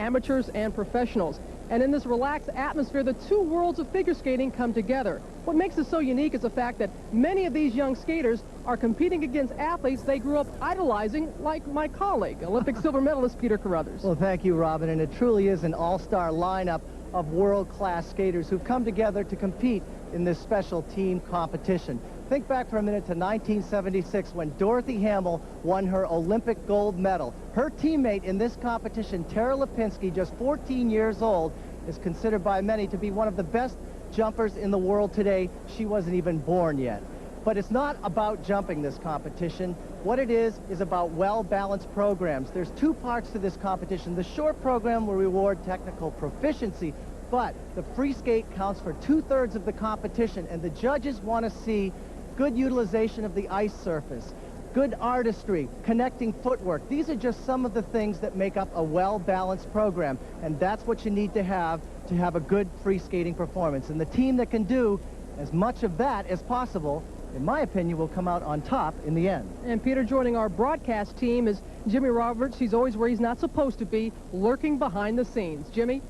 amateurs and professionals. And in this relaxed atmosphere, the two worlds of figure skating come together. What makes it so unique is the fact that many of these young skaters are competing against athletes they grew up idolizing, like my colleague, Olympic silver medalist Peter Carruthers. Well, thank you, Robin, and it truly is an all-star lineup of world-class skaters who've come together to compete in this special team competition. Think back for a minute to 1976 when Dorothy Hamill won her Olympic gold medal. Her teammate in this competition, Lipinski, just 14 years old, is considered by many to be one of the best jumpers in the world today. She wasn't even born yet. But it's not about jumping, this competition. What it is about well-balanced programs. There's two parts to this competition. The short program will reward technical proficiency, but the free skate counts for 2/3 of the competition, and the judges want to see good utilization of the ice surface, good artistry, connecting footwork. These are just some of the things that make up a well-balanced program, and that's what you need to have a good free skating performance. And the team that can do as much of that as possible, in my opinion, will come out on top in the end. And Peter, joining our broadcast team is Jimmy Roberts. He's always where he's not supposed to be, lurking behind the scenes. Jimmy?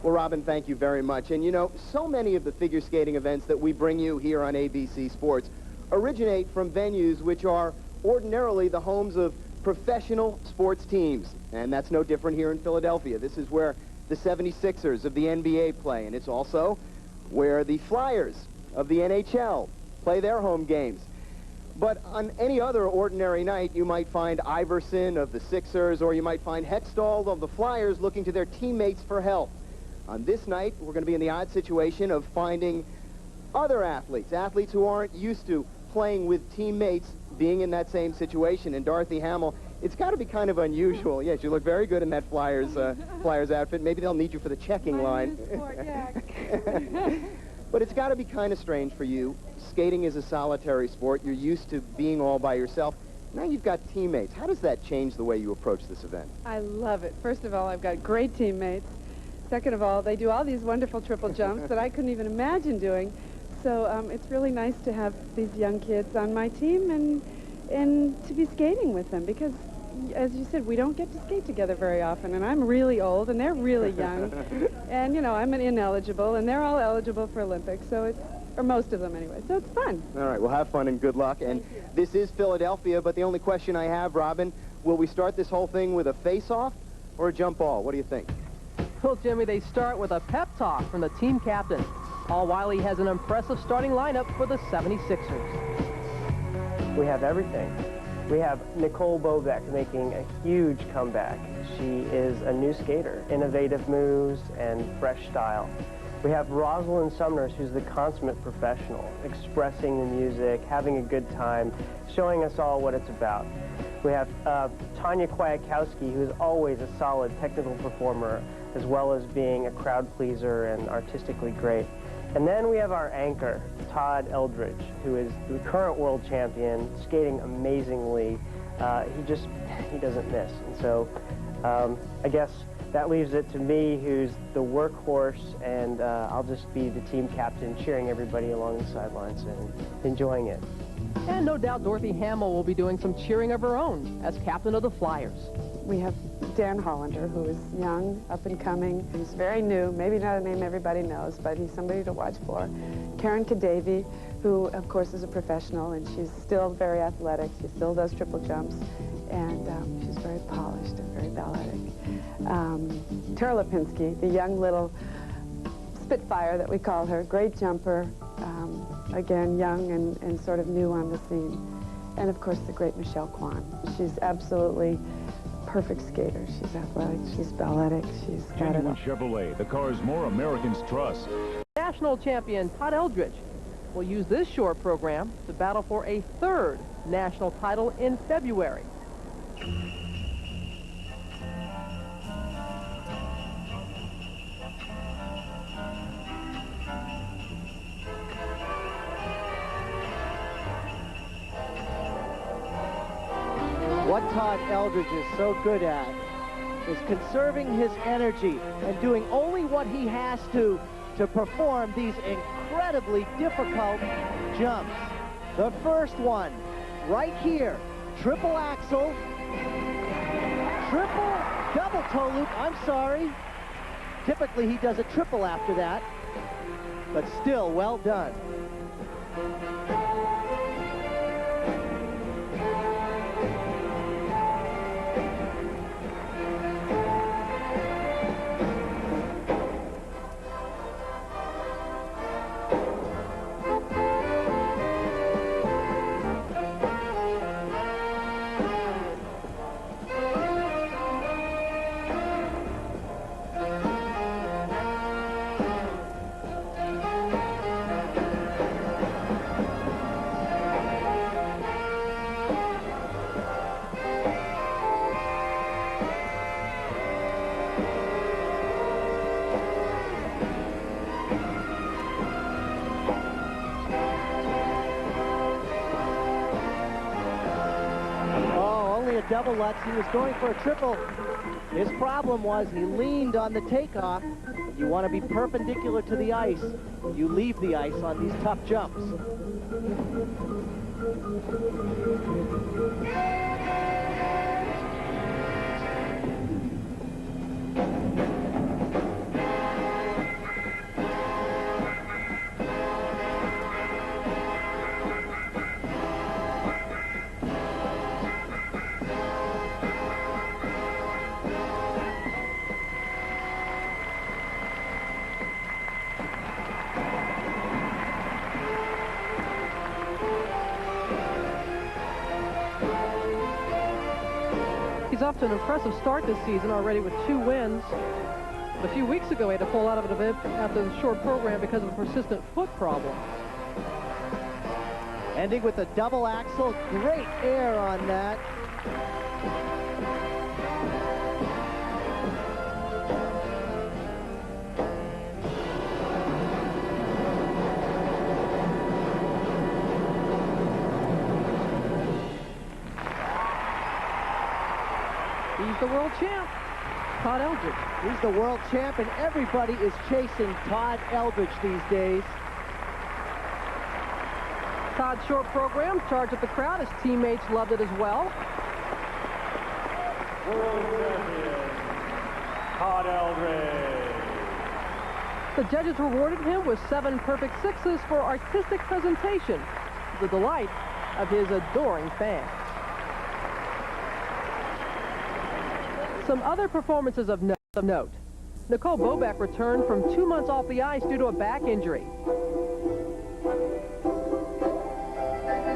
Well, Robin, thank you very much. And you know, so many of the figure skating events that we bring you here on ABC Sports originate from venues which are ordinarily the homes of professional sports teams. And that's no different here in Philadelphia. This is where the 76ers of the NBA play, and it's also where the Flyers of the NHL play their home games. But on any other ordinary night, you might find Iverson of the Sixers, or you might find Hextall of the Flyers looking to their teammates for help. On this night, we're going to be in the odd situation of finding other athletes who aren't used to playing with teammates being in that same situation. And Dorothy Hamill, it's got to be kind of unusual. Yes, you look very good in that Flyers outfit. Maybe they'll need you for the checking line. Sport, yeah. But it's got to be kind of strange for you. Skating is a solitary sport. You're used to being all by yourself. Now you've got teammates. How does that change the way you approach this event? I love it. First of all, I've got great teammates. Second of all, they do all these wonderful triple jumps that I couldn't even imagine doing. So it's really nice to have these young kids on my team and to be skating with them, because, as you said, we don't get to skate together very often, and I'm really old and they're really young. And, you know, I'm an ineligible, and they're all eligible for Olympics, so it's, or most of them anyway, so it's fun. All right, well, have fun and good luck. And this is Philadelphia, but the only question I have, Robin, will we start this whole thing with a face-off or a jump ball? What do you think? Well, Jimmy, they start with a pep talk from the team captain. Paul Wylie has an impressive starting lineup for the 76ers. We have everything. We have Nicole Bobek making a huge comeback. She is a new skater, innovative moves and fresh style. We have Rosalind Sumners, who's the consummate professional, expressing the music, having a good time, showing us all what it's about. We have Tanya Kwiatkowski, who's always a solid technical performer, as well as being a crowd pleaser and artistically great. And then we have our anchor, Todd Eldridge, who is the current world champion, skating amazingly. He doesn't miss. And so I guess that leaves it to me, who's the workhorse, and I'll just be the team captain, cheering everybody along the sidelines and enjoying it. And no doubt Dorothy Hamill will be doing some cheering of her own as captain of the Flyers. We have Dan Hollander, who is young, up and coming. He's very new, maybe not a name everybody knows, but he's somebody to watch for. Karen Kadavy, who of course is a professional, and she's still very athletic. She still does triple jumps, and she's very polished and very balletic. Tara Lipinski, the young little Spitfire that we call her, great jumper, again, young and sort of new on the scene. And of course the great Michelle Kwan. She's absolutely perfect skater. She's athletic, she's balletic, she's got it all. Genuine Chevrolet, the cars more Americans trust. National champion Todd Eldridge will use this short program to battle for a third national title in February. What Todd Eldridge is so good at is conserving his energy and doing only what he has to perform these incredibly difficult jumps. The first one, right here, triple axel, triple double toe loop. I'm sorry. Typically, he does a triple after that, but still, well done. Double Lutz. He was going for a triple. His problem was he leaned on the takeoff. You want to be perpendicular to the ice. You leave the ice on these tough jumps. Off to an impressive start this season already with 2 wins. But a few weeks ago, he had to pull out of an event after the short program because of a persistent foot problem. Ending with a double axel. Great air on that. He's the world champ, Todd Eldridge. He's the world champ, and everybody is chasing Todd Eldridge these days. Todd's short program charged up the crowd. His teammates loved it as well. World champion, Todd Eldridge. The judges rewarded him with 7 perfect sixes for artistic presentation, the delight of his adoring fans. Some other performances of note. Nicole Bobek returned from 2 months off the ice due to a back injury.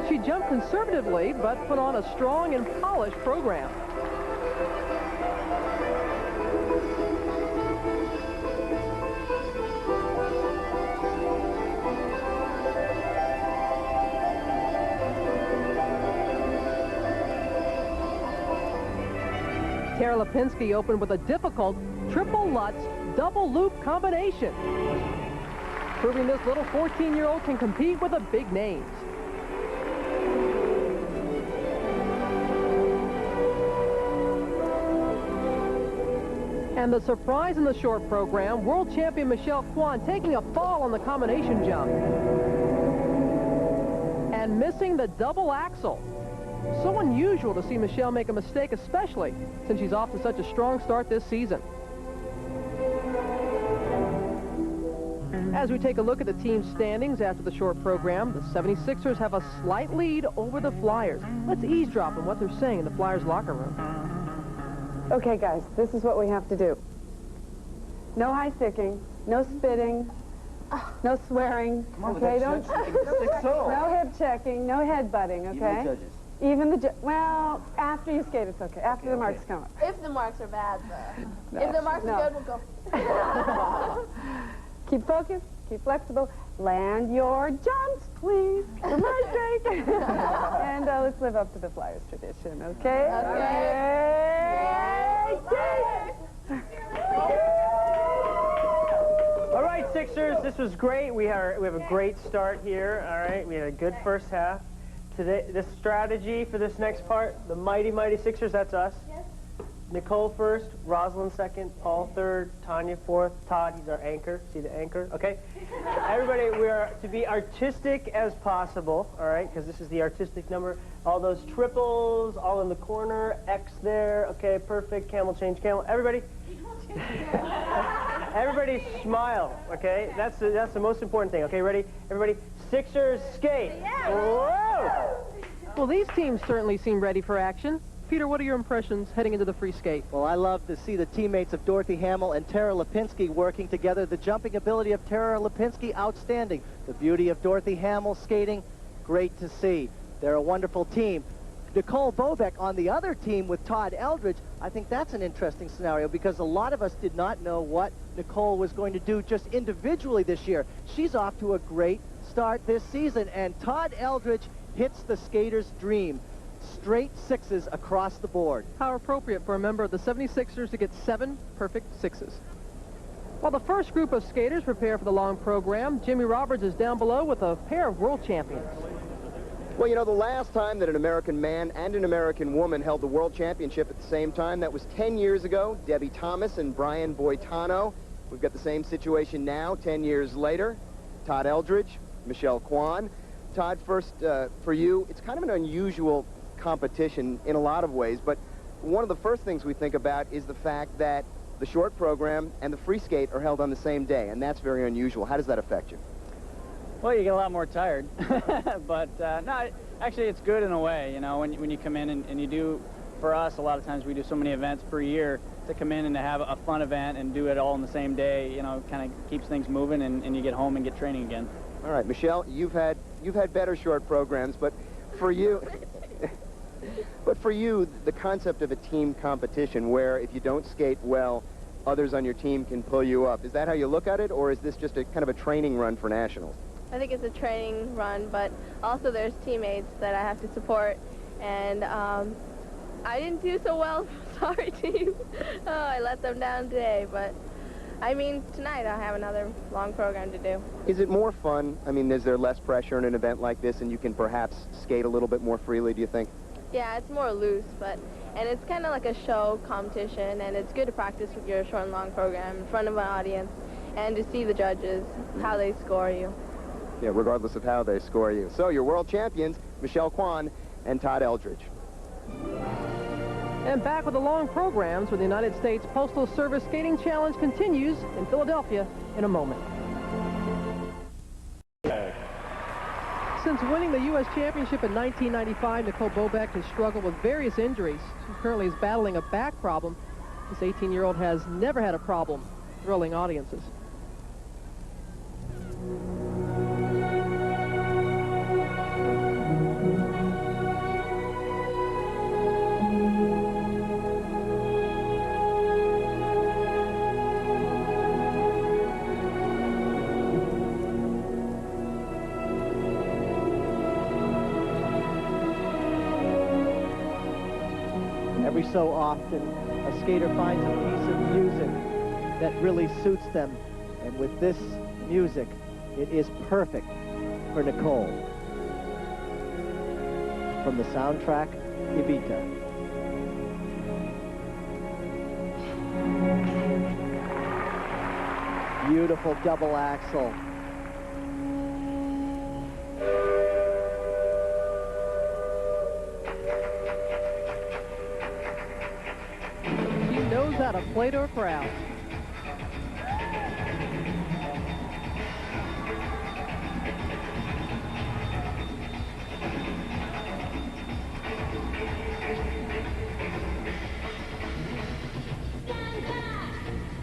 She jumped conservatively, but put on a strong and polished program. Lipinski opened with a difficult triple Lutz double loop combination, proving this little 14-year-old can compete with the big names. And the surprise in the short program, world champion Michelle Kwan taking a fall on the combination jump and missing the double axel. So unusual to see Michelle make a mistake, especially since she's off to such a strong start this season. As we take a look at the team standings after the short program, the 76ers have a slight lead over the Flyers. Let's eavesdrop on what they're saying in the Flyers locker room. Okay, guys, this is what we have to do. No high sticking, no spitting, no swearing. Okay, don't. No hip checking, no head butting. Okay. Even the well, after you skate, it's okay. After the marks come up. If the marks are bad, though. If the marks are good, we'll go. Keep focused, keep flexible. Land your jumps, please. For my sake. And let's live up to the Flyers tradition, okay? Okay. All right, Sixers, this was great. We have a great start here, all right? We had a good first half. Today, this strategy for this next part, the mighty, mighty Sixers, that's us. Yes. Nicole first, Rosalind second, Paul third, Tanya fourth, Todd, he's our anchor. See the anchor? Okay? Everybody, we are to be artistic as possible, all right? Because this is the artistic number. All those triples, all in the corner, X there. Okay, perfect. Camel change, camel. Everybody. Everybody smile, okay? That's the most important thing. Okay, ready? Everybody, Sixers, skate. Yeah. Whoa! Well, these teams certainly seem ready for action. Peter, what are your impressions heading into the free skate? Well, I love to see the teammates of Dorothy Hamill and Tara Lipinski working together. The jumping ability of Tara Lipinski, outstanding. The beauty of Dorothy Hamill skating, great to see. They're a wonderful team. Nicole Bobek on the other team with Todd Eldridge, I think that's an interesting scenario because a lot of us did not know what Nicole was going to do just individually this year. She's off to a great start this season, and Todd Eldridge hits the skater's dream. Straight sixes across the board. How appropriate for a member of the 76ers to get 7 perfect sixes. While the first group of skaters prepare for the long program, Jimmy Roberts is down below with a pair of world champions. Well, you know, the last time that an American man and an American woman held the world championship at the same time, that was 10 years ago. Debbie Thomas and Brian Boitano. We've got the same situation now, 10 years later. Todd Eldridge, Michelle Kwan. Todd, first, for you, it's kind of an unusual competition in a lot of ways, but one of the first things we think about is the fact that the short program and the free skate are held on the same day, and that's very unusual. How does that affect you? Well, you get a lot more tired, but no, actually it's good in a way, you know, when you come in and you do, for us, a lot of times we do so many events per year, to come in and to have a fun event and do it all in the same day, you know, kind of keeps things moving, and you get home and get training again. All right, Michelle, you've had better short programs, but for you... But for you, the concept of a team competition where if you don't skate well, others on your team can pull you up, is that how you look at it, or is this just a kind of a training run for nationals? I think it's a training run, but also there's teammates that I have to support, and I didn't do so well. Sorry, team. Oh, I let them down today, but I mean, tonight I have another long program to do. Is it more fun? I mean, is there less pressure in an event like this, and you can perhaps skate a little bit more freely, do you think? Yeah, it's more loose, and it's kind of like a show competition, and it's good to practice with your short and long program in front of an audience and to see the judges, how they score you. Yeah, regardless of how they score you. So your world champions, Michelle Kwan and Todd Eldridge. And back with the long programs where the United States Postal Service Skating Challenge continues in Philadelphia in a moment. Since winning the U.S. Championship in 1995, Nicole Bobek has struggled with various injuries. She currently is battling a back problem. This 18-year-old has never had a problem thrilling audiences. Every so often, a skater finds a piece of music that really suits them. And with this music, it is perfect for Nicole. From the soundtrack, Evita. Beautiful double axel. How to play to a crowd.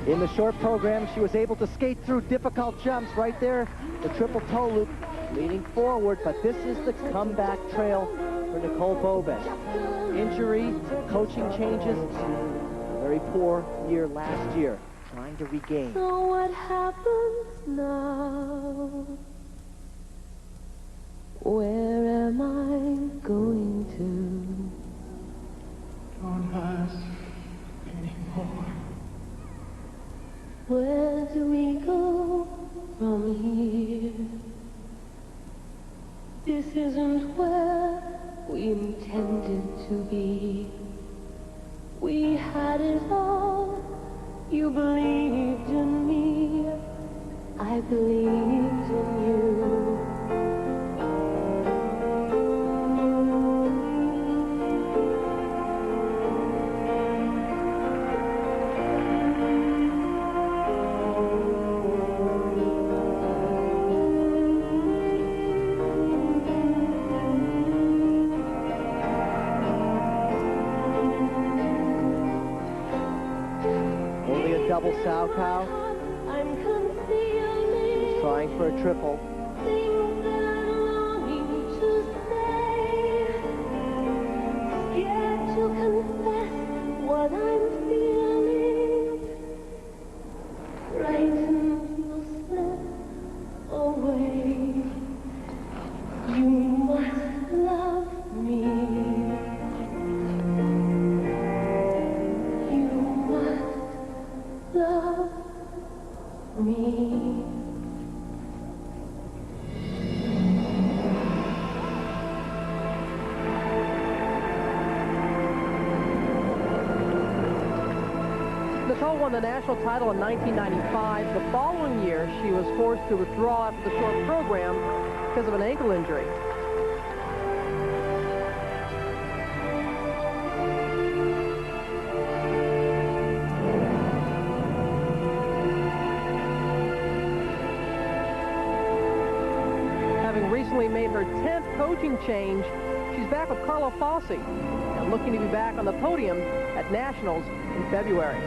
In the short program, she was able to skate through difficult jumps right there. The triple toe loop leaning forward, but this is the comeback trail for Nicole Bobek. Injury, coaching changes. Very poor year last year, trying to regain. So what happens now? Where am I going to? Don't ask anymore. Where do we go from here? This isn't where we intended to be. We had it all. You believed in me. I believed in you. Double sow cow. I'm concealing Trying for a triple. things that I'm longing to say. Scared to confess what I'm feeling. Frightened you'll slip away. You must love me. Love me. Nicole won the national title in 1995. The following year, she was forced to withdraw after the short program because of an ankle injury. Recently made her 10th coaching change. She's back with Carlo Fossi and looking to be back on the podium at Nationals in February.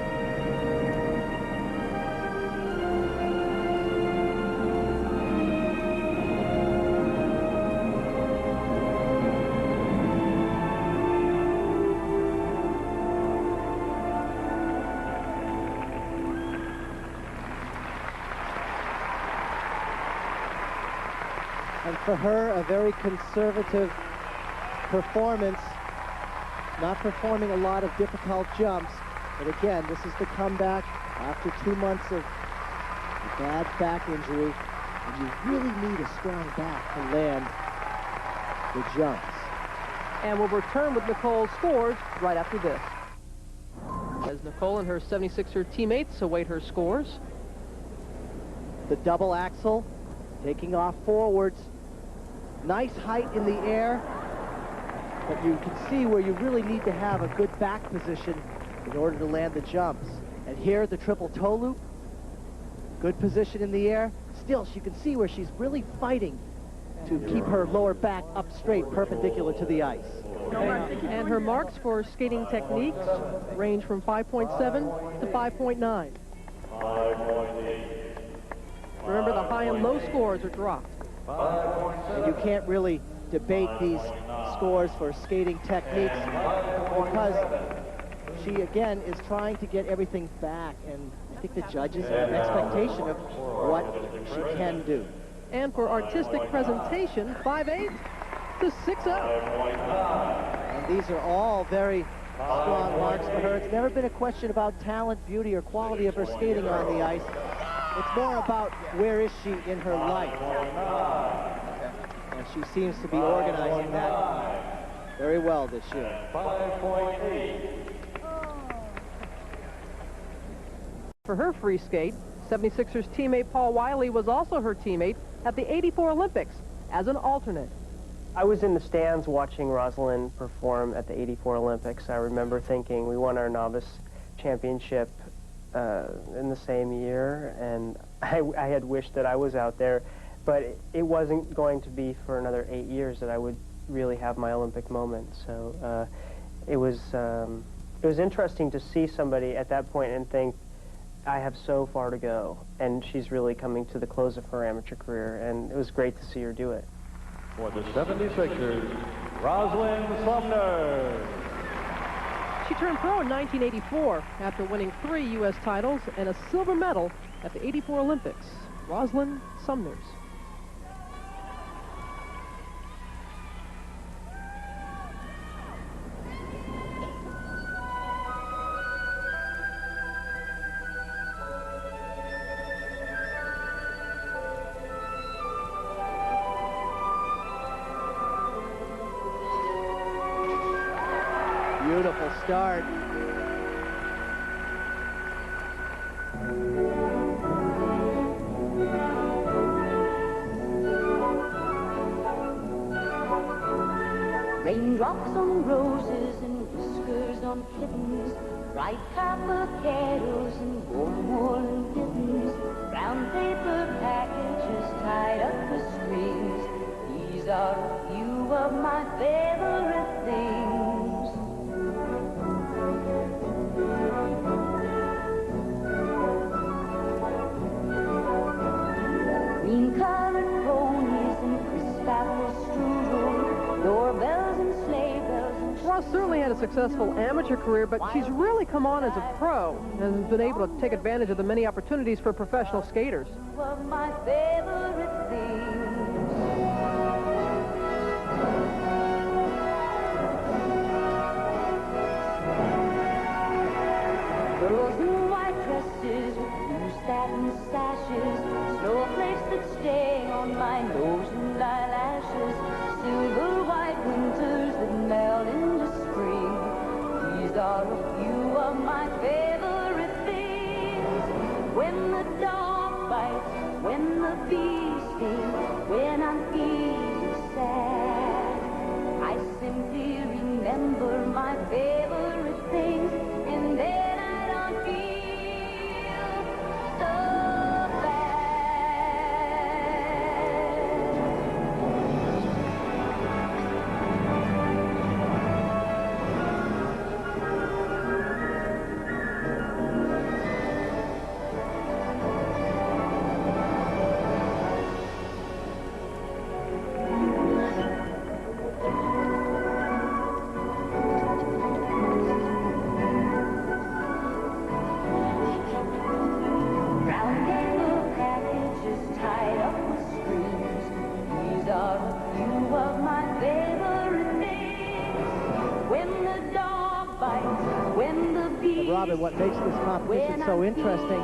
And for her, a very conservative performance, not performing a lot of difficult jumps. But again, this is the comeback after 2 months of a bad back injury. And you really need a strong back to land the jumps. And we'll return with Nicole's scores right after this. As Nicole and her 76er teammates await her scores. The double axel, taking off forwards. Nice height in the air, but you can see where you really need to have a good back position in order to land the jumps. And here, the triple toe loop, good position in the air. Still, you can see where she's really fighting to keep her lower back up straight, perpendicular to the ice. And her marks for skating techniques range from 5.7 to 5.9. Remember, the high and low scores are dropped. And you can't really debate these scores for skating techniques because she, again, is trying to get everything back. And I think the judges have an expectation of what she can do. And for artistic presentation, 5.8 to 6.0. And these are all very strong marks for her. It's never been a question about talent, beauty, or quality of her skating on the ice. It's more about where is she in her life. And she seems to be organizing that very well this year. 5.8. For her free skate, 76ers teammate Paul Wylie was also her teammate at the '84 Olympics as an alternate. I was in the stands watching Rosalind perform at the '84 Olympics. I remember thinking we won our novice championship in the same year, and I had wished that I was out there, but it wasn't going to be for another 8 years that I would really have my Olympic moment. So it was interesting to see somebody at that point and think, I have so far to go, and she's really coming to the close of her amateur career, and it was great to see her do it. For the 76ers, Rosalind Sumner. She turned pro in 1984 after winning 3 U.S. titles and a silver medal at the '84 Olympics. Rosalind Sumners. Beautiful start. Raindrops on roses and whiskers on kittens, bright copper kettles and warm woolen mittens, brown paper packages tied up with strings. These are a few of my favorite things. Green-colored ponies and crisp apple strudel, doorbells and sleigh bells and... Ross certainly had a successful amateur career, but she's really come on as a pro and has been able to take advantage of the many opportunities for professional skaters. Of my favorite things. Girls in white dresses with blue satin sashes, snowflakes that stay on my nose and eyelashes, silver white winters that melt into spring. These are a few of my favorite things. When the dog bites, when the bee stings, when I'm feeling sad, I simply remember my favorite things, and then I don't feel so Robin, what makes this competition so interesting,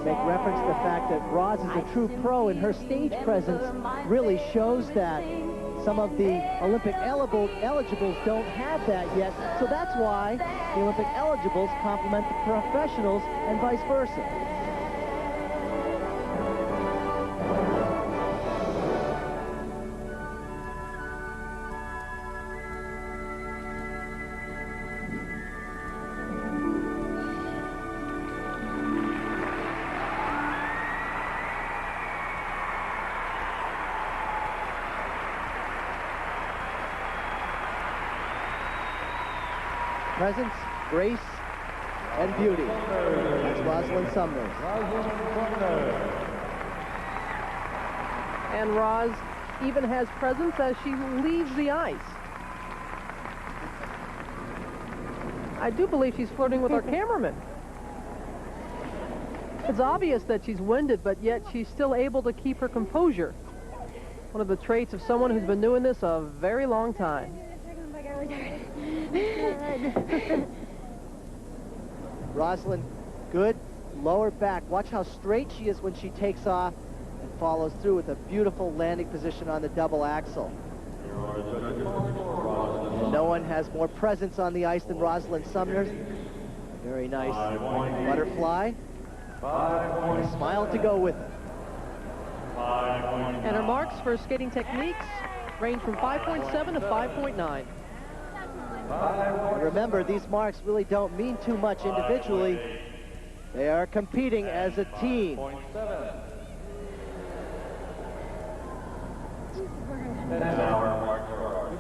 make reference to the fact that Roz is a true pro, and her stage presence really shows that. Some of the Olympic eligibles don't have that yet, so that's why the Olympic eligibles complement the professionals and vice versa. Presence, grace, and beauty. That's Rosalind Sumner. And Roz even has presence as she leaves the ice. I do believe she's flirting with our cameraman. It's obvious that she's winded, but yet she's still able to keep her composure. One of the traits of someone who's been doing this a very long time. Rosalind, good lower back. Watch how straight she is when she takes off and follows through with a beautiful landing position on the double axel. And no one has more presence on the ice than Rosalind Sumner. Very nice butterfly. And a smile to go with it. And her marks for skating techniques range from 5.7 to 5.9. Remember, these marks really don't mean too much individually. They are competing as a team.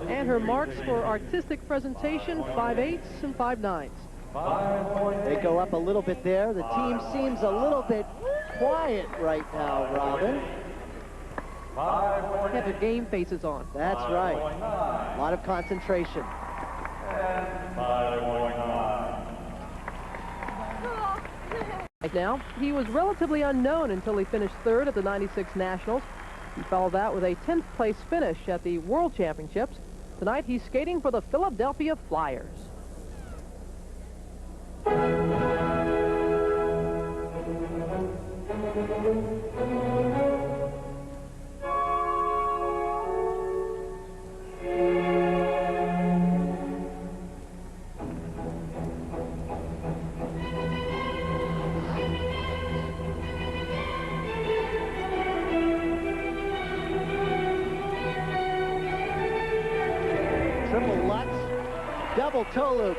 And her marks for artistic presentation, 5/8 and 5/9. They go up a little bit there. The team seems a little bit quiet right now, Robin. They have their game faces on. That's right. A lot of concentration. Now, he was relatively unknown until he finished third at the 96 Nationals. He followed that with a 10th place finish at the World Championships. Tonight, he's skating for the Philadelphia Flyers. triple Lutz, double toe loop.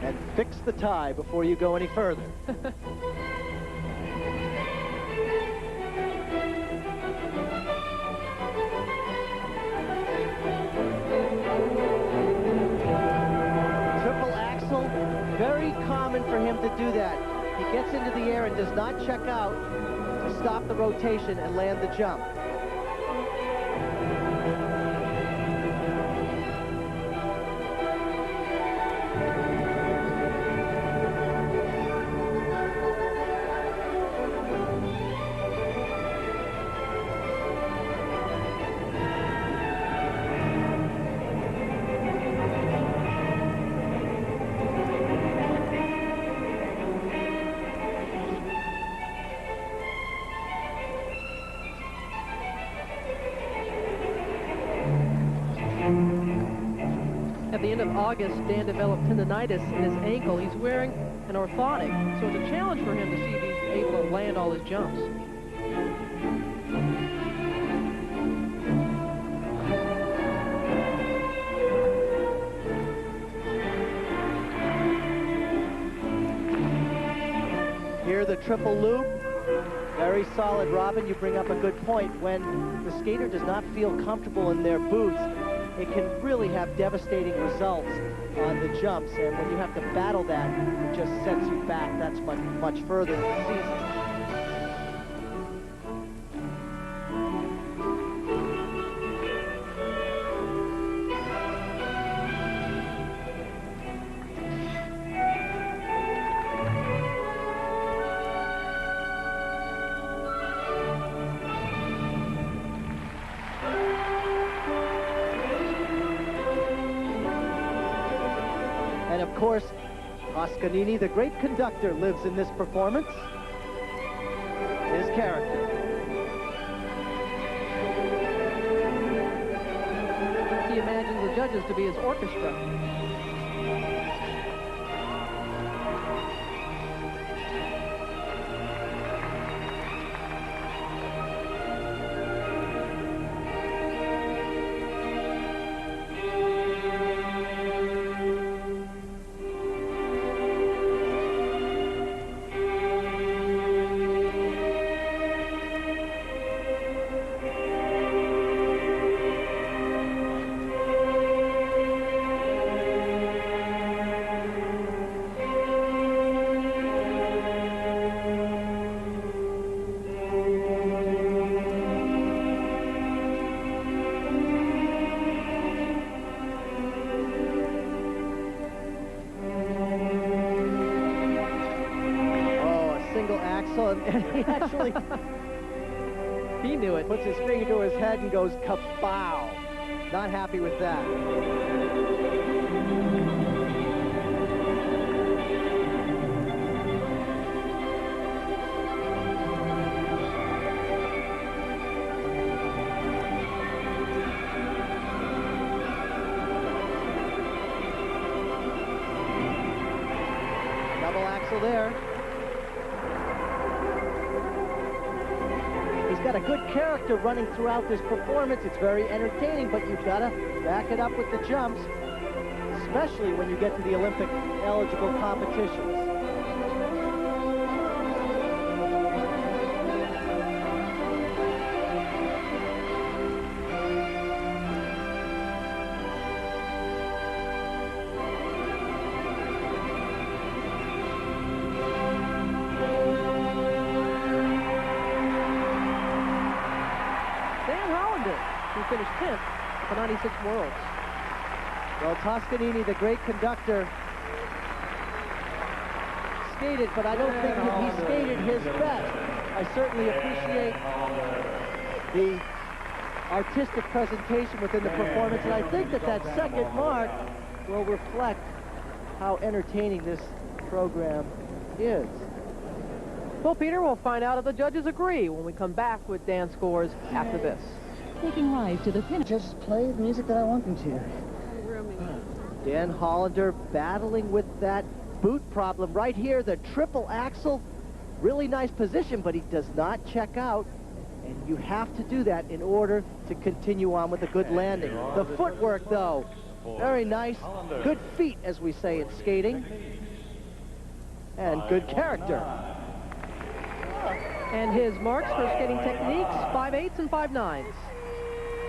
And fix the tie before you go any further. Triple axel, very common for him to do that. He gets into the air and does not check out to stop the rotation and land the jump. At the end of August, Dan developed tendonitis in his ankle. He's wearing an orthotic, so it's a challenge for him to see if he's able to land all his jumps. Here, the triple loop. Very solid, Robin. You bring up a good point. When the skater does not feel comfortable in their boots, it can really have devastating results on the jumps. And when you have to battle that, it just sets you back. That's much further in the season. And of course, Toscanini, the great conductor, lives in this performance. His character. He imagines the judges to be his orchestra. And he actually he knew it. Puts his finger to his head and goes kabow. Not happy with that. Double axel there. He's got a good character running throughout this performance. It's very entertaining, but you've got to back it up with the jumps, especially when you get to the Olympic eligible competitions. Who finished 10th at the 96 Worlds. Well, Toscanini, the great conductor, skated, but I don't think he skated his best. I certainly appreciate the artistic presentation within the performance, and I think that that second mark will reflect how entertaining this program is. Well, Peter, we'll find out if the judges agree when we come back with Dan's scores after this. Taking rise to the pin. Just play the music that I want them to. Dan Hollander battling with that boot problem right here, the triple axel. Really nice position, but he does not check out. And you have to do that in order to continue on with a good landing. The footwork, though, very nice. Good feet, as we say in skating. And good character. And his marks for skating techniques, 5/8 and 5/9.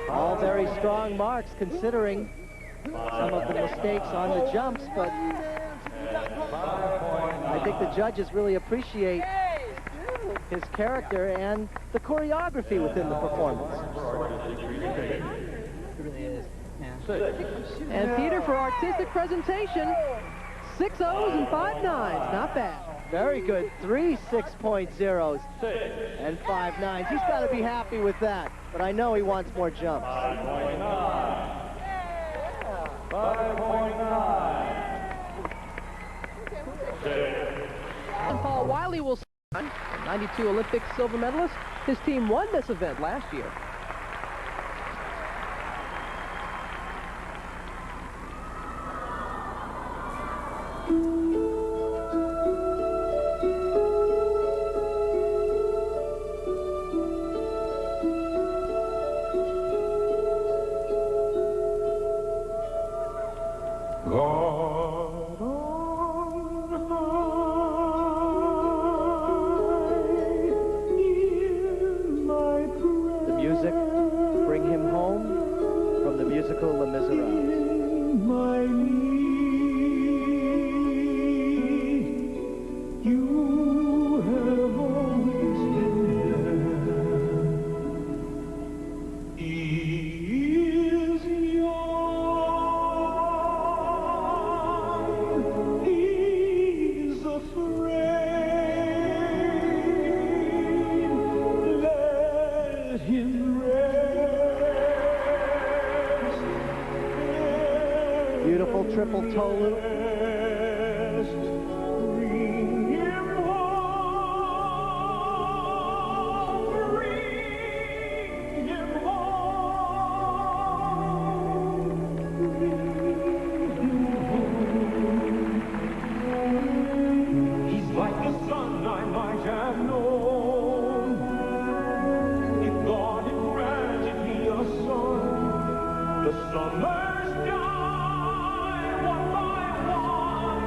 All very strong marks, considering some of the mistakes on the jumps, but I think the judges really appreciate his character and the choreography within the performance. It really is. Yeah. And Peter, for artistic presentation, 6 O's and 5 9s. Not bad. Very good. 3 6.0s and 5 9s. He's got to be happy with that, but I know he wants more jumps. 5.9. And Paul Wylie will sign, 92 Olympic silver medalist. His team won this event last year. The music, Bring Him Home, from the musical Les Miserables. Beautiful triple toe loop. He's like the sun I might have known. If God had granted me a son, the summers die one by one.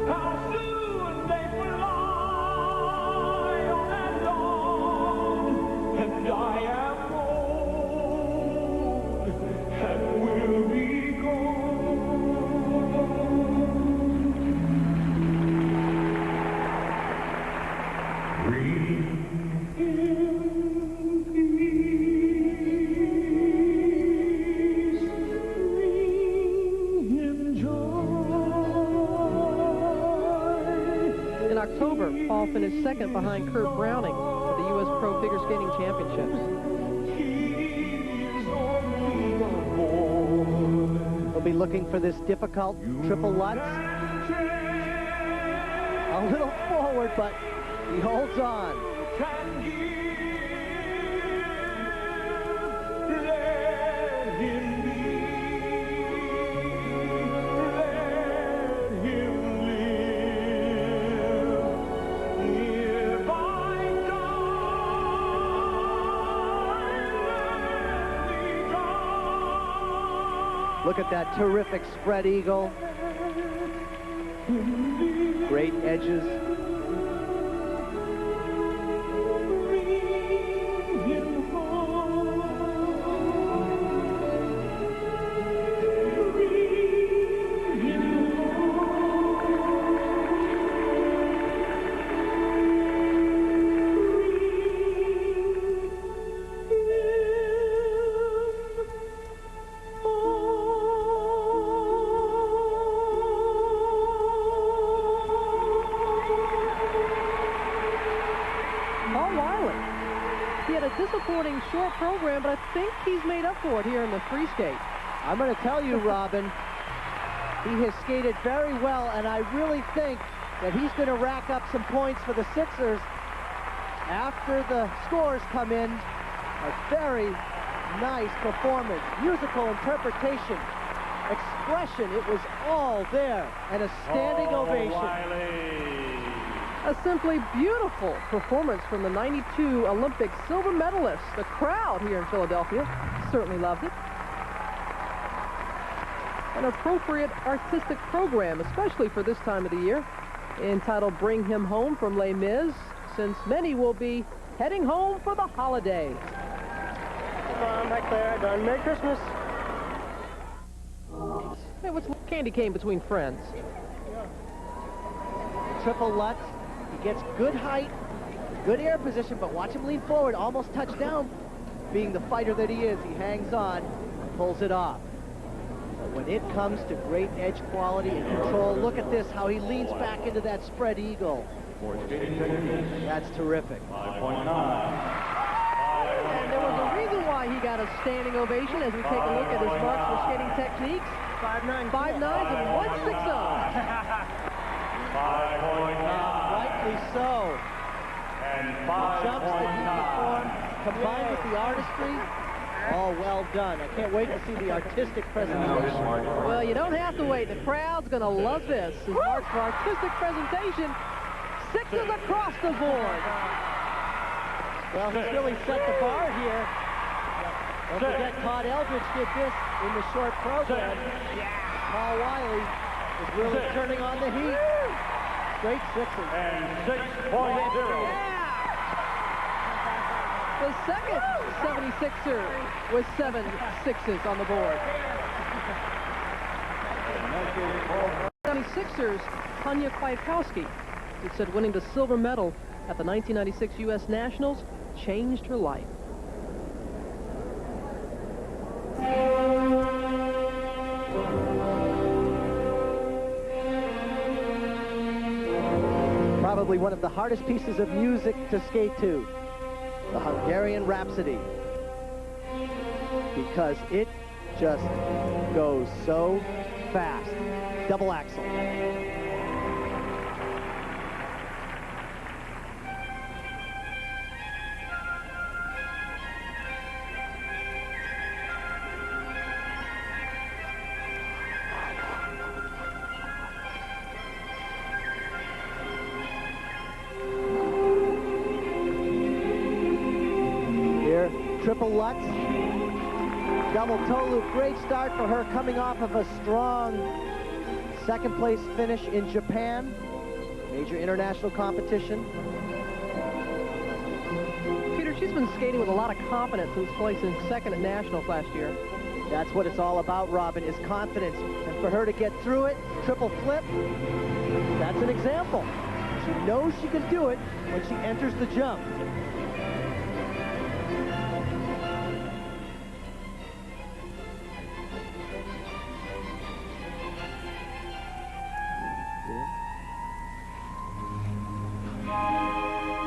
How soon they fly on and on. And I am old and will be gone. In October, Paul finished second behind Kurt Browning at the U.S. Pro Figure Skating Championships. We'll be looking for this difficult triple Lutz. A little forward, but he holds on. Look at that terrific spread eagle. Great edges. Disappointing short program, but I think he's made up for it here in the free skate. I'm going to tell you, Robin, he has skated very well, and I really think that he's going to rack up some points for the Sixers after the scores come in. A very nice performance, musical interpretation, expression. It was all there, and a standing ovation. Wylie. A simply beautiful performance from the 92 Olympic silver medalists. The crowd here in Philadelphia certainly loved it. An appropriate artistic program, especially for this time of the year, entitled Bring Him Home from Les Mis, since many will be heading home for the holidays. Mom, hi Claire, done. Merry Christmas. Hey, what's candy cane between friends? Triple Lutz. He gets good height, good air position, but watch him lean forward, almost touchdown. Being the fighter that he is, he hangs on, pulls it off. But when it comes to great edge quality and control, look at this, how he leans back into that spread eagle. That's terrific. 5.9. And there was a reason why he got a standing ovation as we take a look at his marks for skating techniques. 5'9", 5'9", and 160. 5.9. Rightly so. And The jumps that he 5.9. performed, combined with the artistry, all well done. I can't wait to see the artistic presentation. Well, you don't have to wait. The crowd's going to love this. His marks for artistic presentation, 6s across the board. Well, he's really set the bar here. Don't forget, Todd Eldridge did this in the short program. Paul Wylie is really turning on the heat. Straight 6s. And 6.0. The second 76er with 7 6s on the board. 76ers, Tanya Kwiatkowski, who said winning the silver medal at the 1996 U.S. Nationals changed her life. Probably one of the hardest pieces of music to skate to, the Hungarian Rhapsody, because it just goes so fast. Double axel. Triple Lutz, double toe loop, great start for her coming off of a strong second place finish in Japan, major international competition. Peter, she's been skating with a lot of confidence since placing second at Nationals last year. That's what it's all about, Robin, is confidence. And for her to get through it, triple flip, that's an example. She knows she can do it when she enters the jump.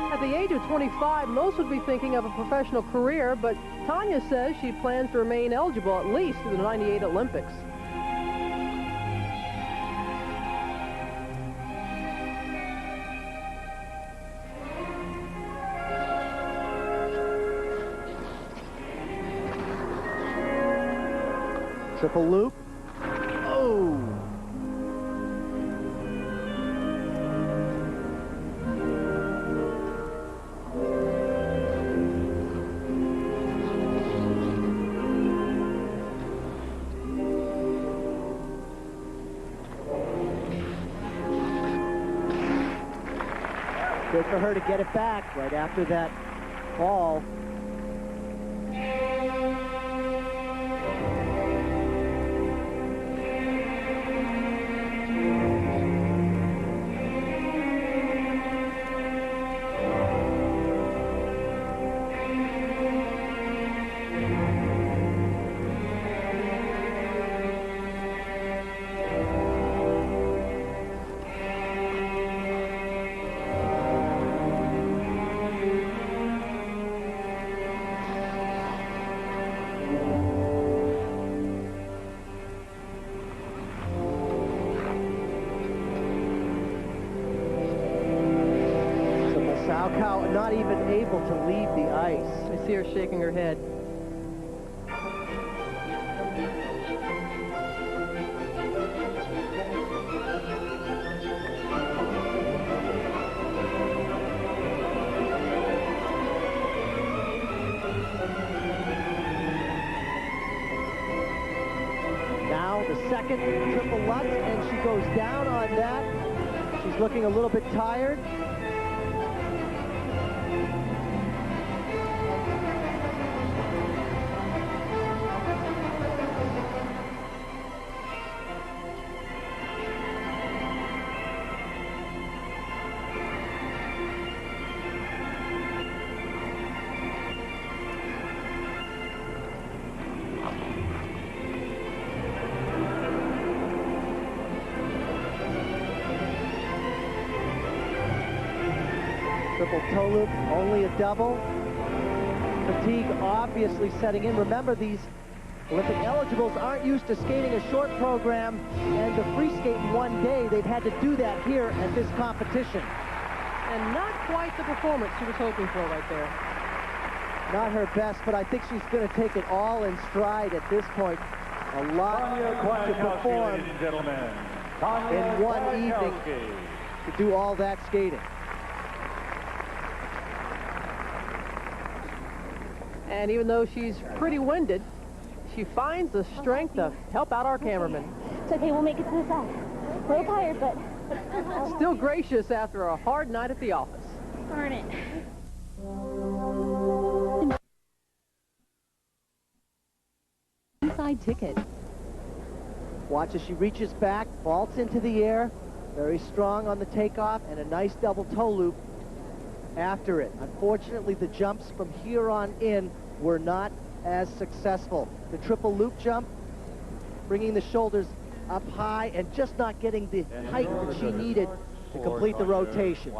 At the age of 25, most would be thinking of a professional career, but Tanya says she plans to remain eligible at least to the '98 Olympics. Triple loop. Oh! Good for her to get it back right after that fall. Not even able to leave the ice. I see her shaking her head. second triple Lutz, and she goes down on that. She's looking a little bit tired. Triple toe loop, only a double. Fatigue obviously setting in. Remember, these Olympic eligibles aren't used to skating a short program and to free skate in one day. They've had to do that here at this competition. And not quite the performance she was hoping for right there. Not her best, but I think she's going to take it all in stride at this point. A lot to perform in one evening to do all that skating. And even though she's pretty winded, she finds the strength to help out our cameraman. It's okay, we'll make it to the side. A little tired, but... Still gracious after a hard night at the office. Darn it. Inside ticket. Watch as she reaches back, vaults into the air, very strong on the takeoff, and a nice double toe loop after it. Unfortunately, the jumps from here on in were not as successful. The triple loop jump, bringing the shoulders up high and just not getting the height that she needed to complete the rotation.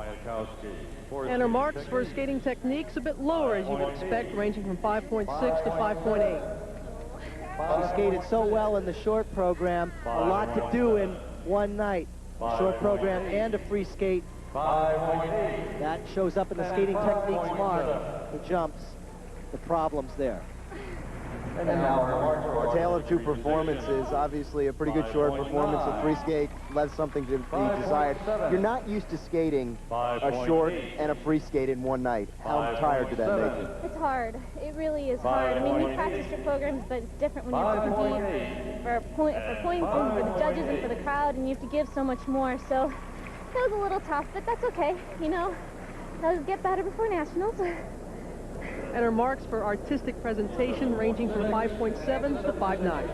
And her marks for skating techniques a bit lower, as you'd expect, ranging from 5.6 to 5.8. She skated so well in the short program, a lot to do in one night. A short program and a free skate. That shows up in the skating techniques mark, the jumps, the problems there. And now, a tale of two performances. Obviously, a pretty good short performance. A free skate left something to be desired. You're not used to skating a short and a free skate in one night. How tired did that make you? It's hard. It really is hard. I mean, you practice your programs, but it's different when you have to compete for points and for the judges and for the crowd, and you have to give so much more. So it was a little tough, but that's okay. You know, those get better before nationals. And her marks for artistic presentation ranging from 5.7 to 5.9.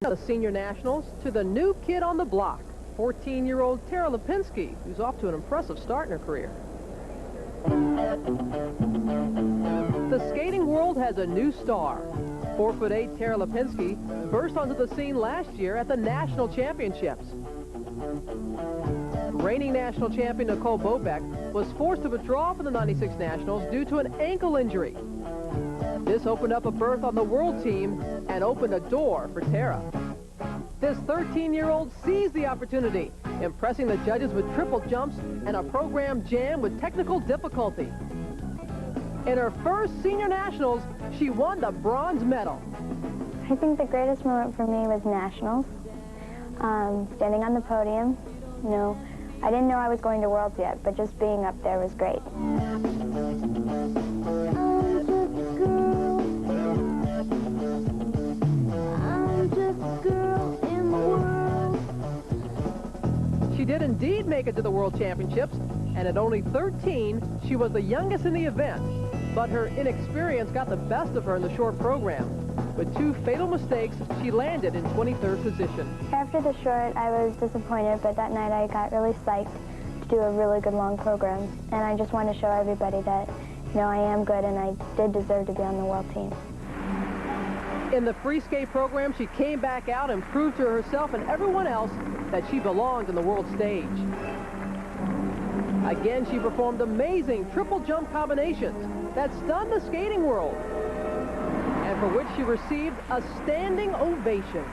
The senior nationals to the new kid on the block, 14-year-old Tara Lipinski, who's off to an impressive start in her career. The skating world has a new star. 4'8" Tara Lipinski burst onto the scene last year at the national championships. Reigning national champion Nicole Bobek was forced to withdraw from the 96 Nationals due to an ankle injury. This opened up a berth on the world team and opened a door for Tara. This 13-year-old seized the opportunity, impressing the judges with triple jumps and a program jam with technical difficulty. In her first senior nationals, she won the bronze medal. I think the greatest moment for me was nationals. Standing on the podium, you know, I didn't know I was going to Worlds yet, but just being up there was great. I'm just a girl in the world. She did indeed make it to the World Championships, and at only 13, she was the youngest in the event. But her inexperience got the best of her in the short program. With two fatal mistakes, she landed in 23rd position. After the short, I was disappointed, but that night I got really psyched to do a really good long program. And I just wanted to show everybody that, you know, I am good and I did deserve to be on the world team. In the free skate program, she came back out and proved to herself and everyone else that she belonged in the world stage. Again, she performed amazing triple jump combinations that stunned the skating world, and for which she received a standing ovation.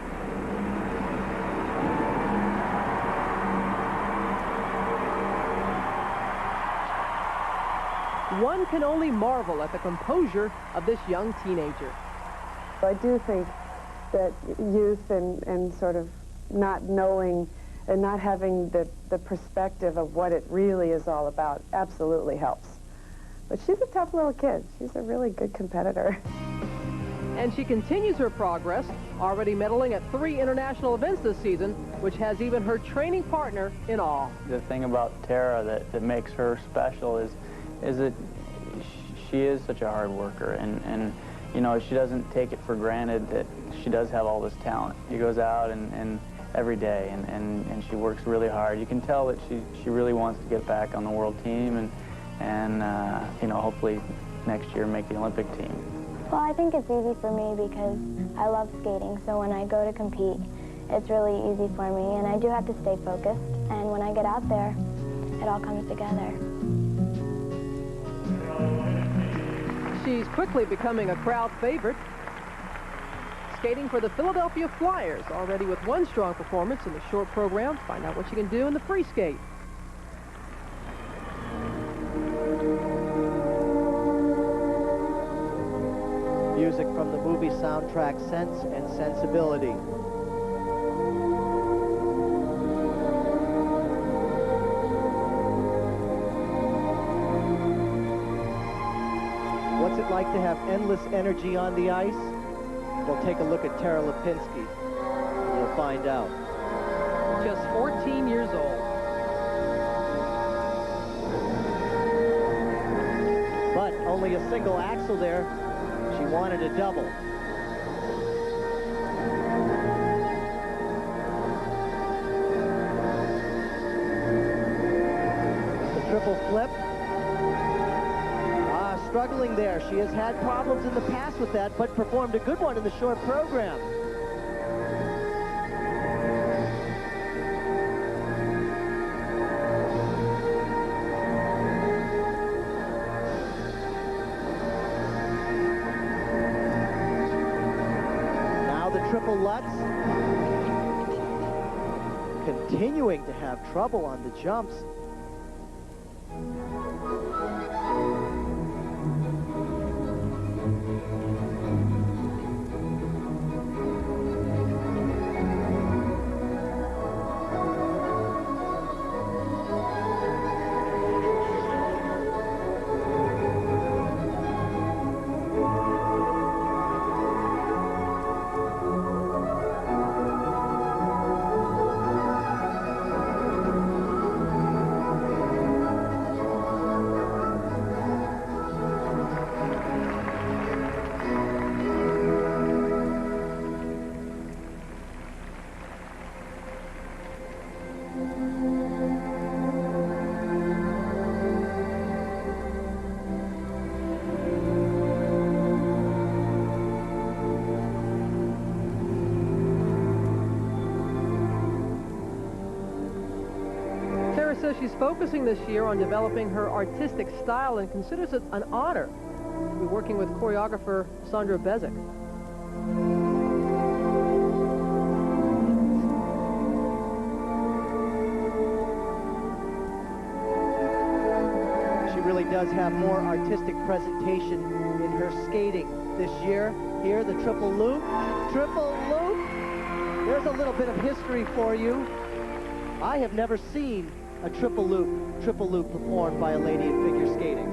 One can only marvel at the composure of this young teenager. I do think that youth and sort of not knowing and not having the perspective of what it really is all about absolutely helps. But she's a tough little kid. She's a really good competitor. And she continues her progress, already medaling at 3 international events this season, which has even her training partner in awe. The thing about Tara that makes her special is that she is such a hard worker, and you know, she doesn't take it for granted that she does have all this talent. She goes out and every day, and she works really hard. You can tell that she really wants to get back on the world team and you know, hopefully next year make the Olympic team. Well, I think it's easy for me because I love skating, so when I go to compete, it's really easy for me, and I do have to stay focused, and when I get out there, it all comes together. She's quickly becoming a crowd favorite. Skating for the Philadelphia Flyers, already with 1 strong performance in the short program. Find out what she can do in the free skate. Music from the movie soundtrack Sense and Sensibility. What's it like to have endless energy on the ice? We'll take a look at Tara Lipinski. We'll find out. Just 14 years old. But only a single axle there. She wanted a double. The triple flip. Struggling there. She has had problems in the past with that, but performed a good one in the short program. Now the triple Lutz. Continuing to have trouble on the jumps. Says she's focusing this year on developing her artistic style and considers it an honor to be working with choreographer Sandra Bezic. She really does have more artistic presentation in her skating this year. Here, the triple loop. Triple loop. There's a little bit of history for you. I have never seen a triple loop performed by a lady in figure skating.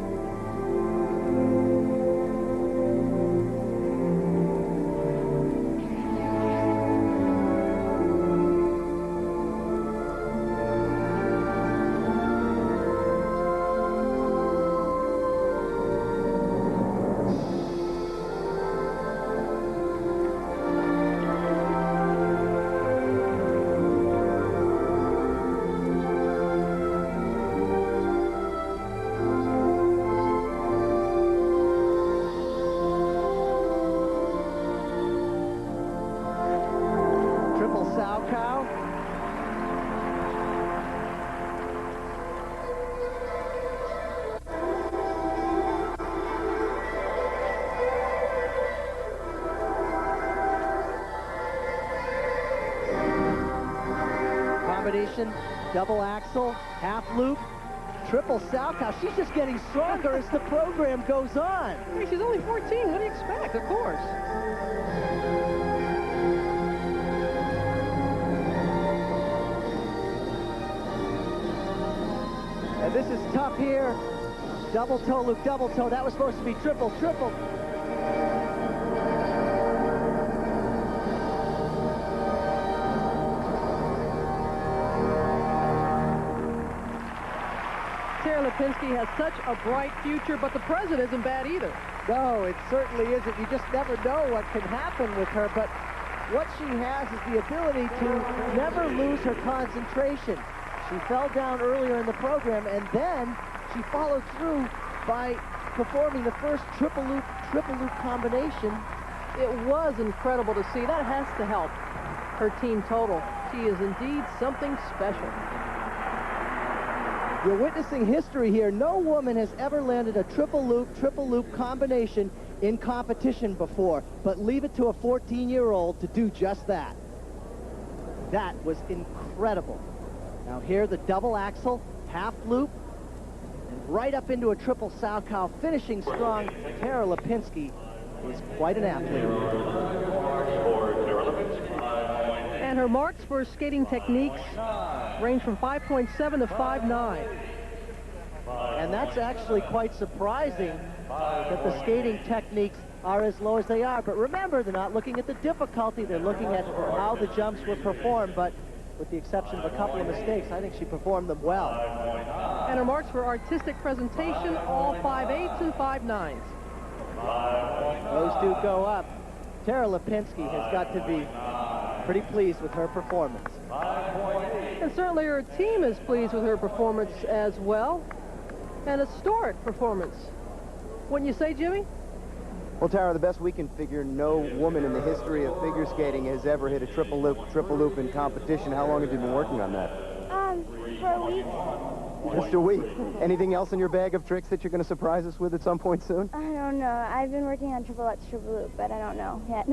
Double axle, half loop, triple Salchow. She's just getting stronger as the program goes on. Hey, she's only 14. What do you expect? Of course. And this is tough here. Double toe loop, double toe. That was supposed to be triple, triple. Tara Lipinski has such a bright future, but the present isn't bad either. No, it certainly isn't. You just never know what can happen with her, but what she has is the ability to never lose her concentration. She fell down earlier in the program, and then she followed through by performing the first triple loop combination. It was incredible to see. That has to help her team total. She is indeed something special. You're witnessing history here. No woman has ever landed a triple loop combination in competition before, but leave it to a 14-year-old to do just that. That was incredible. Now here, the double axel, half loop, and right up into a triple Salchow, finishing strong. Tara Lipinski is quite an athlete. And her marks for skating techniques range from 5.7 to 5.9. And that's actually quite surprising that the skating techniques are as low as they are. But remember, they're not looking at the difficulty. They're looking at how the jumps were performed. But with the exception of a couple of mistakes, I think she performed them well. And her marks for artistic presentation, all 5.8s and 5.9s. Those do go up. Tara Lipinski has got to be pretty pleased with her performance. And certainly her team is pleased with her performance as well. An historic performance. Wouldn't you say, Jimmy? Well, Tara, the best we can figure, no woman in the history of figure skating has ever hit a triple loop in competition. How long have you been working on that? For a week. Just a week. Anything else in your bag of tricks that you're going to surprise us with at some point soon? I don't know. I've been working on triple Lutz, triple loop, but I don't know yet.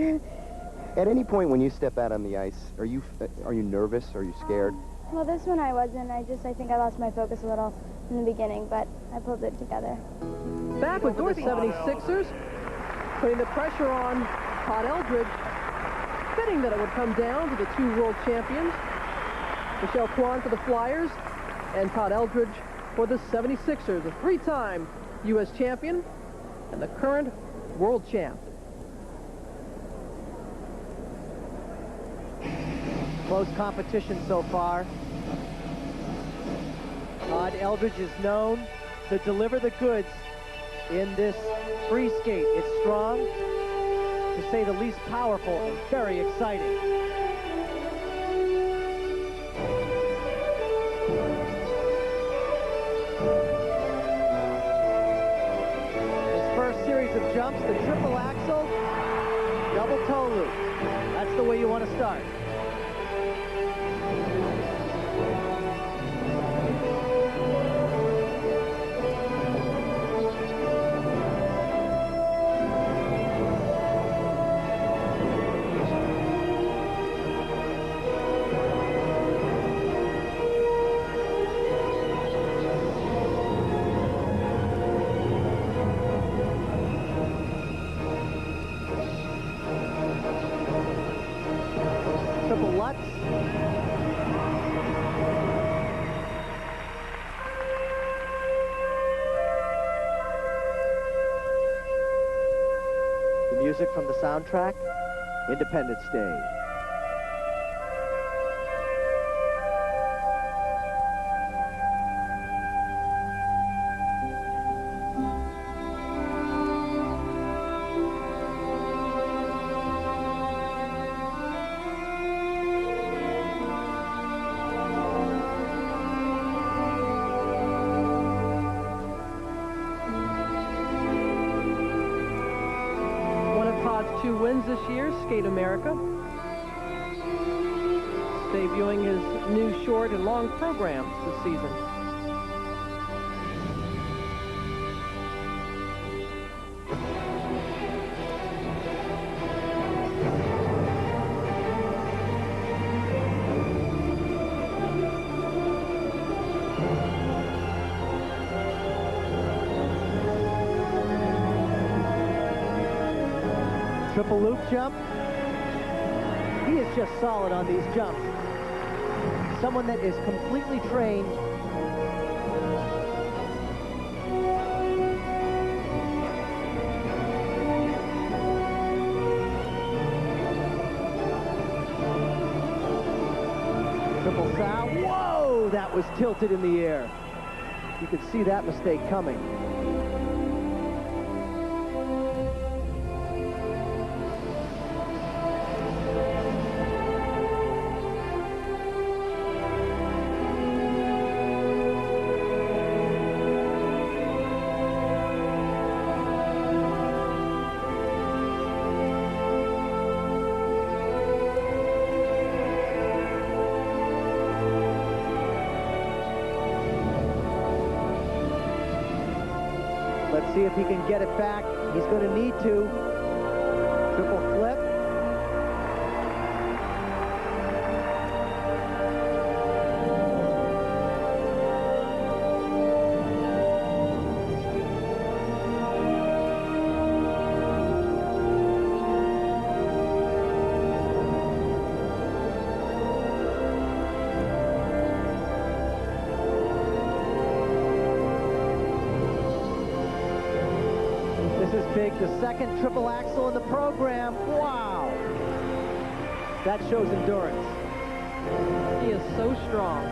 At any point when you step out on the ice, are you nervous? Are you scared? Well, this one I wasn't. I think I lost my focus a little in the beginning, but I pulled it together. Back with the 76ers, putting the pressure on Todd Eldridge. Fitting that it would come down to the two world champions, Michelle Kwan for the Flyers and Todd Eldridge for the 76ers, a three-time U.S. champion and the current world champ. Close competition so far. Todd Eldridge is known to deliver the goods in this free skate. It's strong, to say the least powerful, and very exciting. His first series of jumps, the triple axel, double toe loop. That's the way you want to start. Triple Lutz. The music from the soundtrack, Independence Day. Two wins this year, Skate America. Debuting his new short and long programs this season. Triple loop jump. He is just solid on these jumps. Someone that is completely trained. Triple sal. Whoa, that was tilted in the air. You could see that mistake coming. Let's see if he can get it back. He's going to need to. Triple flip. This is big, the second triple axel in the program. Wow! That shows endurance. He is so strong.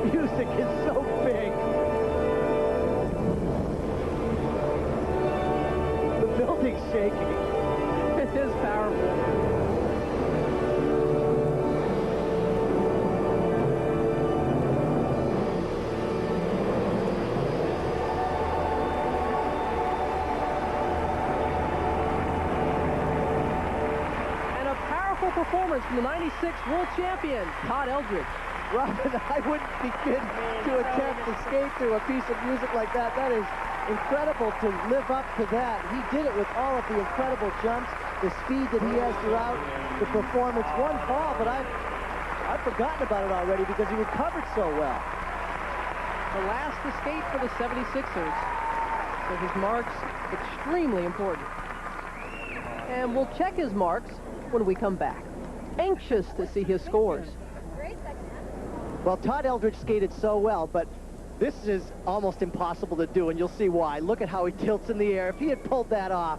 Music is so big. The building's shaking. It is powerful. And a powerful performance from the '96 world champion, Todd Eldredge. Robin, I wouldn't begin to attempt to skate through a piece of music like that. That is incredible to live up to that. He did it with all of the incredible jumps, the speed that he has throughout the performance. One fall, but I've forgotten about it already because he recovered so well. The last to skate for the 76ers. So his marks, extremely important. And we'll check his marks when we come back. Anxious to see his scores. Well, Todd Eldredge skated so well, but this is almost impossible to do, and you'll see why. Look at how he tilts in the air. If he had pulled that off,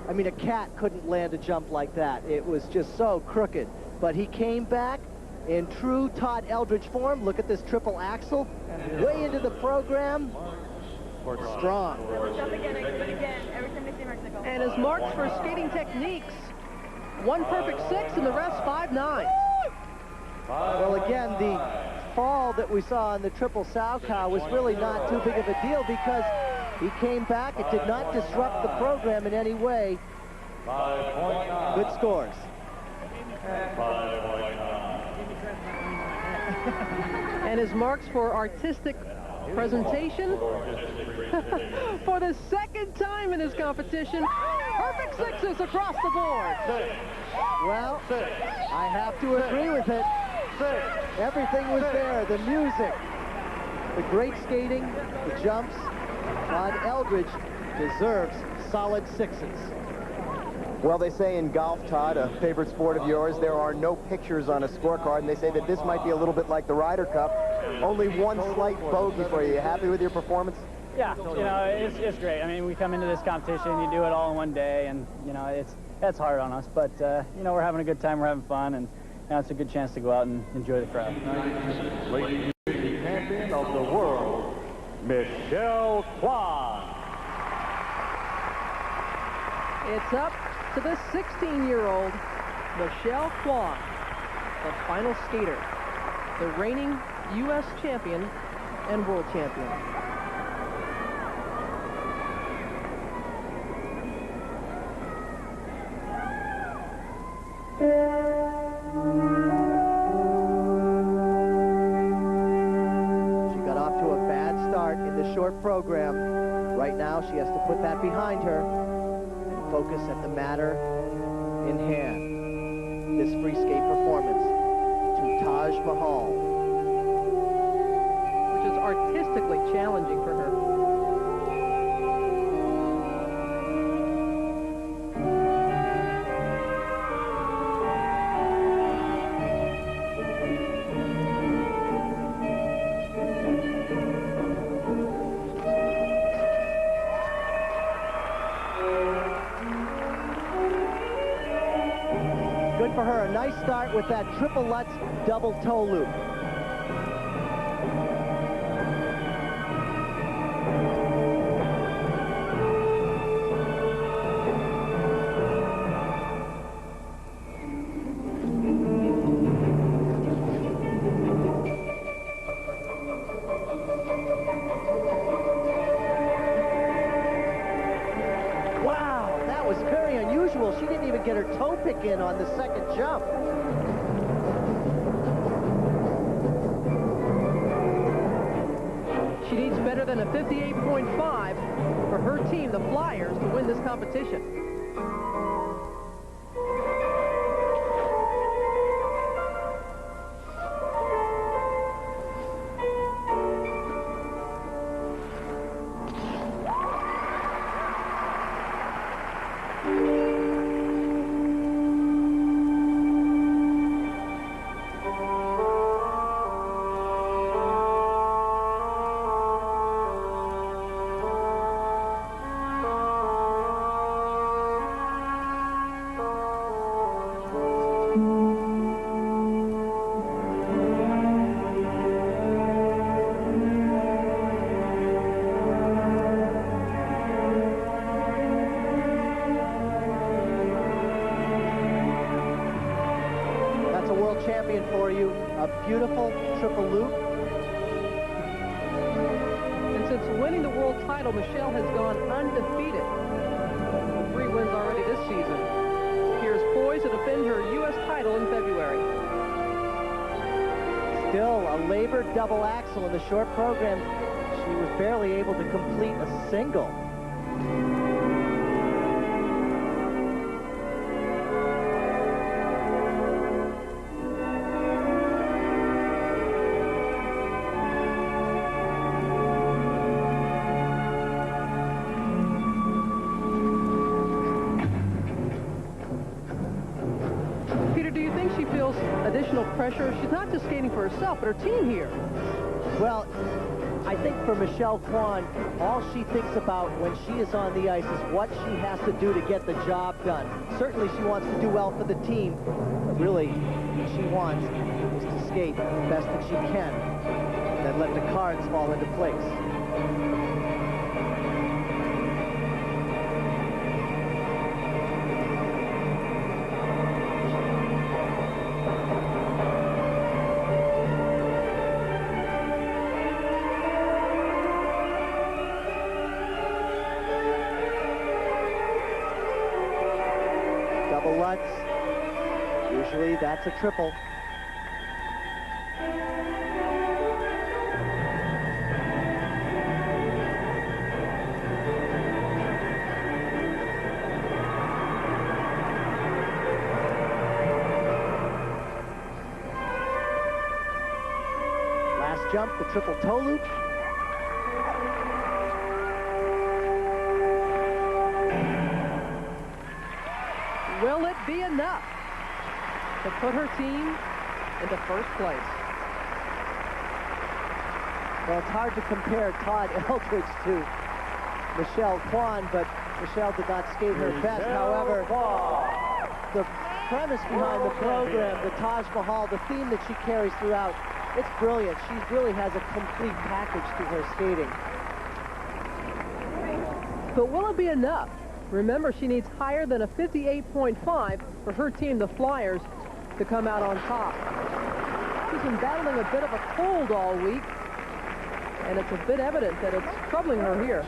I mean, a cat couldn't land a jump like that. It was just so crooked. But he came back in true Todd Eldredge form. Look at this triple axel. Way into the program. Strong. And his marks for skating techniques. One perfect 6 and the rest 5.9. Well, again, the fall that we saw in the triple Salchow was really not too big of a deal because he came back. It did not disrupt the program in any way. Good scores. And his marks for artistic presentation for the second time in his competition. Perfect 6s across the board. Well, I have to agree with it. Everything was there. The music, the great skating, the jumps. Todd Eldredge deserves solid 6s. Well, they say in golf, Todd, a favorite sport of yours, there are no pictures on a scorecard, and they say that this might be a little bit like the Ryder Cup. Only one slight bogey for you. You happy with your performance? Yeah, you know, it's great. I mean, we come into this competition, you do it all in one day, and, you know, that's hard on us. But, you know, we're having a good time, we're having fun, and now it's a good chance to go out and enjoy the crowd. Ladies, champion of the world, Michelle Kwan. It's up to the 16-year-old Michelle Kwan, the final skater, the reigning U.S. champion and world champion. She got off to a bad start in the short program. Right now, she has to put that behind her and focus at the matter in hand. This free skate performance to Taj Mahal. Which is artistic artistically challenging for her. Good for her. A nice start with that triple Lutz double toe loop. Wow, that was very unusual. She didn't even get her toe pick in on the second jump. She needs better than a 58.5 for her team, the Flyers, to win this competition. Champion for you, a beautiful triple loop. And since winning the world title, Michelle has gone undefeated with 3 wins already this season. Here's poised to defend her U.S. title in February. Still a labored double axel in the short program. She was barely able to complete a single. Additional pressure. She's not just skating for herself, but her team here. Well, I think for Michelle Kwan, all she thinks about when she is on the ice is what she has to do to get the job done. Certainly she wants to do well for the team, but really what she wants is to skate the best that she can and then let the cards fall into place. Usually that's a triple. Last jump, the triple toe loop. Will it be enough to put her team into first place? Well, it's hard to compare Todd Eldridge to Michelle Kwan, but Michelle did not skate her best. However, the premise behind the program, the Taj Mahal, the theme that she carries throughout, it's brilliant. She really has a complete package to her skating. But will it be enough? Remember, she needs higher than a 58.5 for her team, the Flyers, to come out on top. She's been battling a bit of a cold all week, and it's a bit evident that it's troubling her here.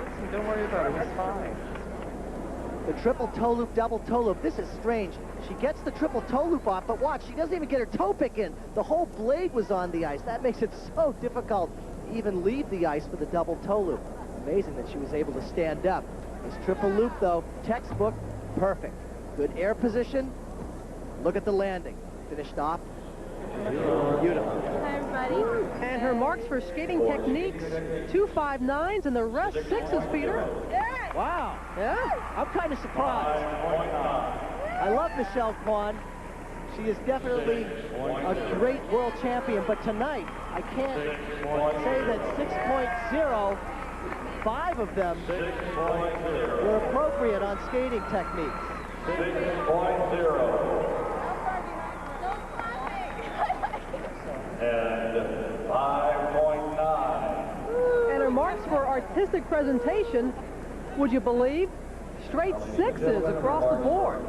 Listen, don't worry about it. It's fine. The triple toe loop, double toe loop. This is strange. She gets the triple toe loop off, but watch, she doesn't even get her toe pick in. The whole blade was on the ice. That makes it so difficult to even leave the ice for the double toe loop. Amazing that she was able to stand up. This triple loop, though, textbook, perfect. Good air position. Look at the landing. Finished off Beautiful. Hi, everybody. And her marks for skating techniques, 2.59s, and the rest 6s, Peter. Wow. Yeah. I'm kind of surprised. I love Michelle Kwan. She is definitely a great world champion, but tonight, I can't say that 6.0, 5 of them were appropriate on skating techniques. 6.0. And 5.9. And her marks for artistic presentation, would you believe? Straight 6s across the board.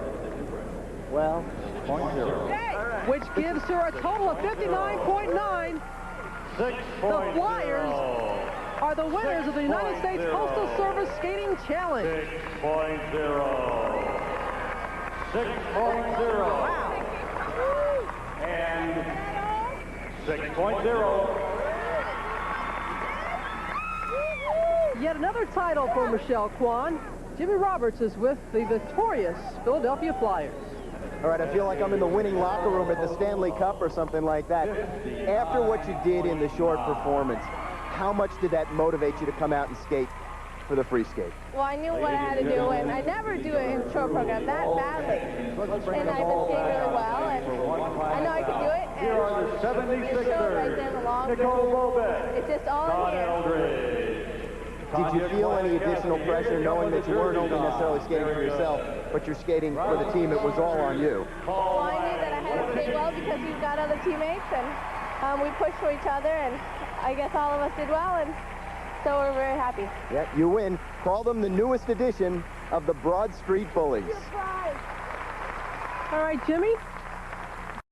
Well, 0.0. Which gives her a total of 59.9. 6.0. The Flyers are the winners of the United States Postal Service Skating Challenge. 6.0. 6.0. Wow. And 6.0. Yet another title for Michelle Kwan. Jimmy Roberts is with the victorious Philadelphia Flyers. All right, I feel like I'm in the winning locker room at the Stanley Cup or something like that. After what you did in the short performance, how much did that motivate you to come out and skate for the free skate? Well, I knew what I had to do, and I never do it in the short program that badly. And I've been skating really well, and I know I can do it. And Here are the it showed right there in the long Bobek. It's just all in here. Did you feel any additional pressure knowing that you weren't only necessarily skating for yourself, but you're skating for the team? It was all on you. Well, I knew that I had to skate well because we've got other teammates, and we pushed for each other, and I guess all of us did well, and so we're very happy. Yeah, you win. Call them the newest edition of the Broad Street Bullies. All right, Jimmy,